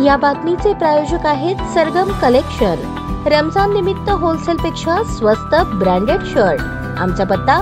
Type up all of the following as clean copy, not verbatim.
या बातमीचे प्रायोजक आहेत सरगम कलेक्शन। रमजान निमित्त होलसेल पेक्षा स्वस्त ब्रँडेड शर्ट। आमचा पत्ता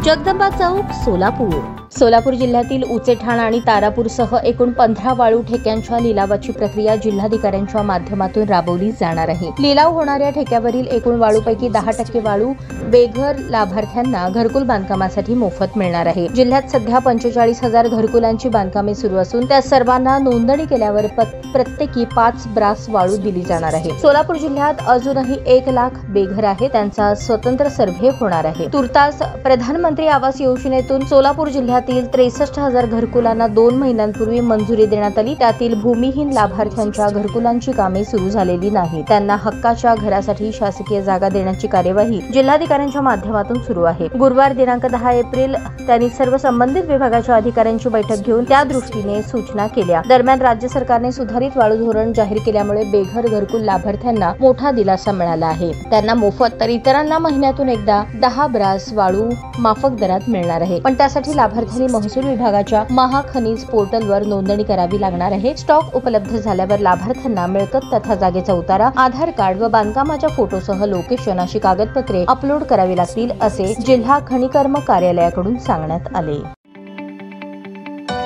जगदंबा चौक, सोलापूर। सोलापूर जिल्ह्यातील उचेठाण आणि तारापूरसह एकूण 15 वाळू ठेक्यांच्या लिलावाची प्रक्रिया जिल्हाधिकाऱ्यांच्या माध्यमातून राबवली जाणार आहे। लिलाव होणाऱ्या ठेक्यावरील एकूण वाळूपैकी 10% वाळू बेघर लाभार्थ्यांना घरकुल बांधकामासाठी मोफत मिळणार आहे। जिल्ह्यात सध्या 45,000 घरकुलांची बांधकामे सुरू असून त्या सर्वांना नोंदणी केल्यावर प्रत्येकी 5 ब्रास वाळू दिली जाणार आहे। सोलापूर जिल्ह्यात अजूनही 1 लाख बेघर आहेत, त्यांचा स्वतंत्र सर्व्हे होणार आहे। तुर्तास प्रधानमंत्री आवास योजनेतून सोलापूर जिल्ह्यात 63,000 घरकुलांना 2 महिन्यांपूर्वी मंजुरी देण्यात आली। त्यातील भूमिहीन लाभार्थ्यांच्या घरकुलांची कामे सुरू झालेली नाही। त्यांना हक्काच्या घरासाठी शासकीय जागा देण्याची कार्यवाही जिल्हाधिकाऱ्यांच्या माध्यमातून सुरू आहे। गुरुवार दिनांक 10 एप्रिल त्यांनी सर्व संबंधित विभागाच्या अधिकाऱ्यांची बैठक घेऊन त्या दृष्टीने सूचना केल्या। दरम्यान राज्य सरकारने सुधारित वाळू धोरण जाहीर केल्यामुळे बेघर घरकुल लाभार्थ्यांना मोठा दिलासा मिळाला आहे। त्यांना मोफत तर इतरांना महिन्यातून एकदा 10 ब्रास वाळू माफक दरात मिळणार आहे। पण त्यासाठी लाभार्थी महसूल विभागाच्या महाखनिज पोर्टलवर नोंदणी करावी लागणार आहे। स्टॉक उपलब्ध झाल्यावर लाभार्थ्यांना मिळकत तथा जागेचा उतारा, आधार कार्ड व बांधकामाच्या फोटोसह लोकेशन अशी कागदपत्रे अपलोड करावी लागतील, असे जिल्हा खनिकर्म कार्यालयाकडून सांगण्यात आले।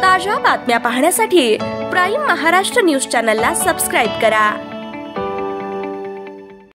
ताज्या बातम्या पाहण्यासाठी प्राईम महाराष्ट्र न्यूज चॅनलला सबस्क्राईब करा।